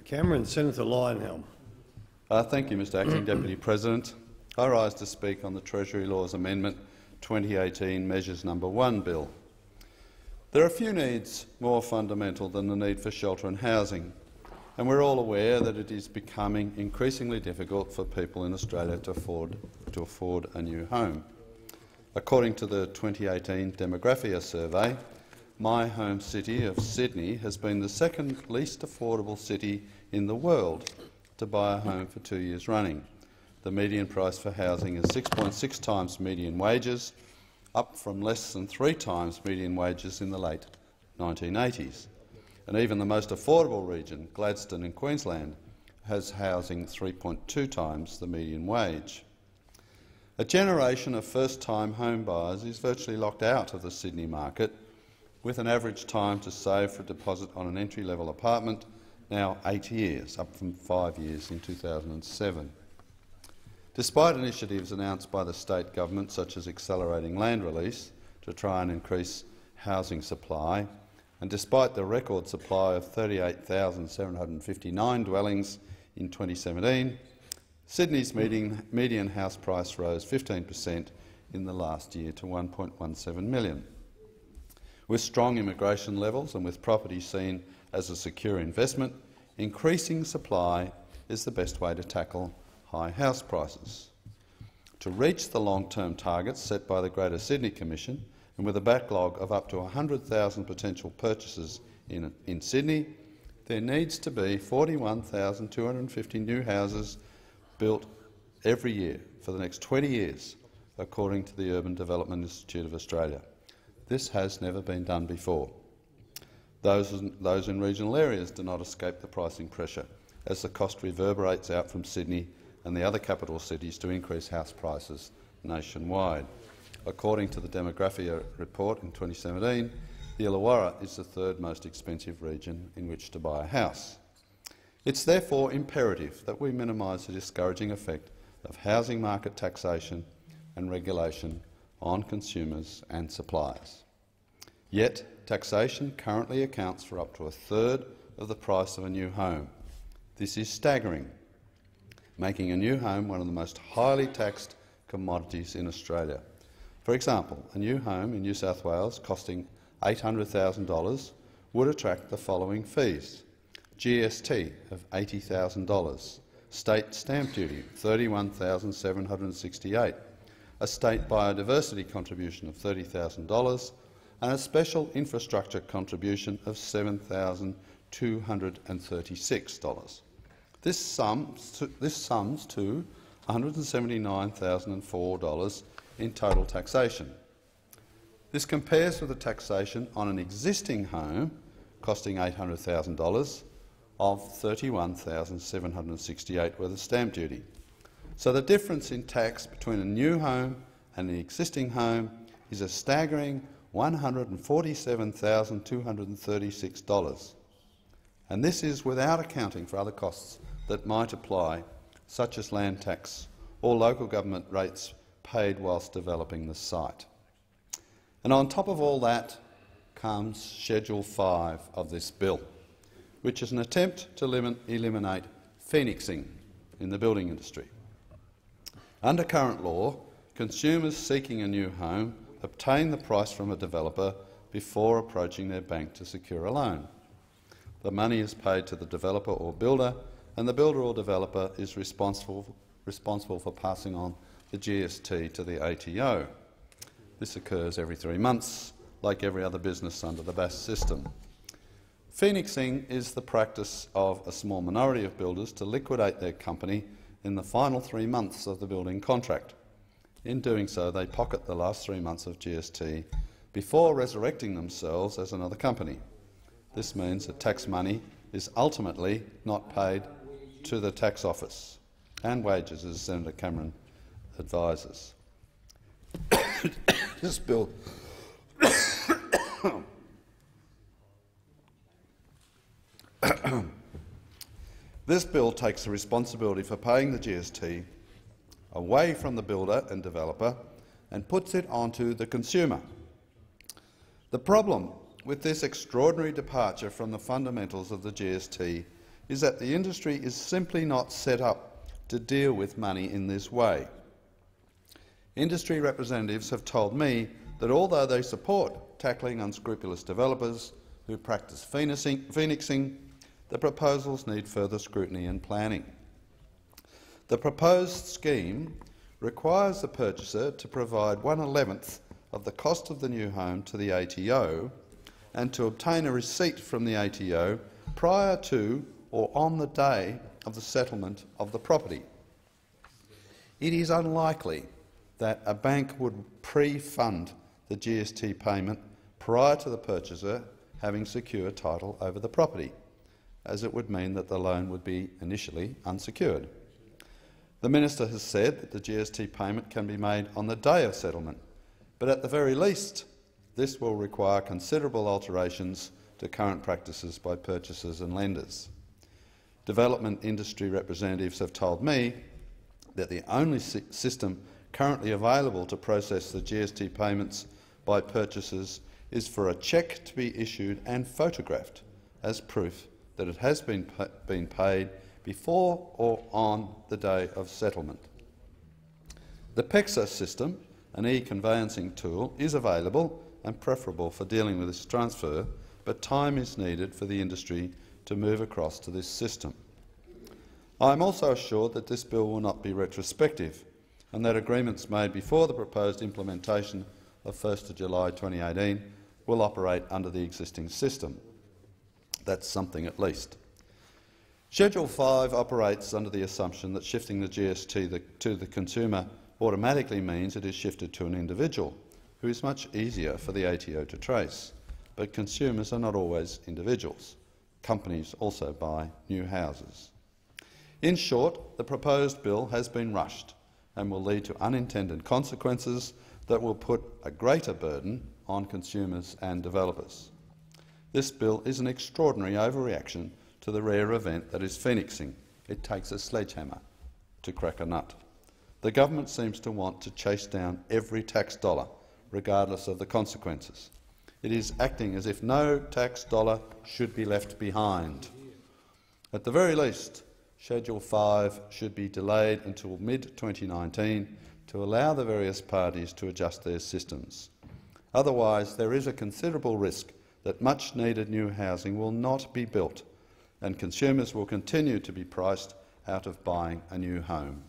Cameron. Senator Leyonhjelm. Thank you, Mr Acting Deputy President. I rise to speak on the Treasury Laws Amendment 2018 Measures No. 1 Bill. There are few needs more fundamental than the need for shelter and housing, and we're all aware that it is becoming increasingly difficult for people in Australia to afford a new home. According to the 2018 Demographia Survey, my home city of Sydney has been the second least affordable city in the world to buy a home for 2 years running. The median price for housing is 6.6 times median wages, up from less than 3 times median wages in the late 1980s. And even the most affordable region, Gladstone in Queensland, has housing 3.2 times the median wage. A generation of first-time home buyers is virtually locked out of the Sydney market, with an average time to save for a deposit on an entry-level apartment now 8 years, up from 5 years in 2007. Despite initiatives announced by the state government, such as accelerating land release to try and increase housing supply, and despite the record supply of 38,759 dwellings in 2017, Sydney's median house price rose 15% in the last year to $1.17 million. With strong immigration levels and with property seen as a secure investment, increasing supply is the best way to tackle high house prices. To reach the long-term targets set by the Greater Sydney Commission, and with a backlog of up to 100,000 potential purchases in Sydney, there needs to be 41,250 new houses built every year for the next 20 years, according to the Urban Development Institute of Australia. This has never been done before. Those in regional areas do not escape the pricing pressure, as the cost reverberates out from Sydney and the other capital cities to increase house prices nationwide. According to the Demographia report in 2017, the Illawarra is the third most expensive region in which to buy a house. It's therefore imperative that we minimise the discouraging effect of housing market taxation and regulation on consumers and suppliers. Yet, taxation currently accounts for up to a third of the price of a new home. This is staggering, making a new home one of the most highly taxed commodities in Australia. For example, a new home in New South Wales costing $800,000 would attract the following fees: GST of $80,000, state stamp duty $31,768, a state biodiversity contribution of $30,000 and a special infrastructure contribution of $7,236. This sums to $179,004 in total taxation. This compares with the taxation on an existing home costing $800,000 of $31,768 worth of stamp duty. So the difference in tax between a new home and the existing home is a staggering $147,236, and this is without accounting for other costs that might apply, such as land tax or local government rates paid whilst developing the site. And on top of all that comes Schedule 5 of this bill, which is an attempt to eliminate phoenixing in the building industry. Under current law, consumers seeking a new home obtain the price from a developer before approaching their bank to secure a loan. The money is paid to the developer or builder, and the builder or developer is responsible for passing on the GST to the ATO. This occurs every 3 months, like every other business under the BAS system. Phoenixing is the practice of a small minority of builders to liquidate their company in the final 3 months of the building contract. In doing so, they pocket the last 3 months of GST before resurrecting themselves as another company. This means that tax money is ultimately not paid to the tax office and wages, as Senator Cameron advises. This bill This bill takes the responsibility for paying the GST away from the builder and developer and puts it onto the consumer. The problem with this extraordinary departure from the fundamentals of the GST is that the industry is simply not set up to deal with money in this way. Industry representatives have told me that although they support tackling unscrupulous developers who practice phoenixing, the proposals need further scrutiny and planning. The proposed scheme requires the purchaser to provide 1/11 of the cost of the new home to the ATO and to obtain a receipt from the ATO prior to or on the day of the settlement of the property. It is unlikely that a bank would pre-fund the GST payment prior to the purchaser having secure title over the property, as it would mean that the loan would be initially unsecured. The Minister has said that the GST payment can be made on the day of settlement, but at the very least this will require considerable alterations to current practices by purchasers and lenders. Development industry representatives have told me that the only system currently available to process the GST payments by purchasers is for a cheque to be issued and photographed as proof that it has been paid before or on the day of settlement. The PEXA system, an e-conveyancing tool, is available and preferable for dealing with this transfer, but time is needed for the industry to move across to this system. I am also assured that this bill will not be retrospective and that agreements made before the proposed implementation of 1 July 2018 will operate under the existing system. That's something at least. Schedule 5 operates under the assumption that shifting the GST to the consumer automatically means it is shifted to an individual, who is much easier for the ATO to trace. But consumers are not always individuals. Companies also buy new houses. In short, the proposed bill has been rushed and will lead to unintended consequences that will put a greater burden on consumers and developers. This bill is an extraordinary overreaction to the rare event that is phoenixing. It takes a sledgehammer to crack a nut. The government seems to want to chase down every tax dollar, regardless of the consequences. It is acting as if no tax dollar should be left behind. At the very least, Schedule 5 should be delayed until mid-2019 to allow the various parties to adjust their systems. Otherwise, there is a considerable risk that much-needed new housing will not be built and consumers will continue to be priced out of buying a new home.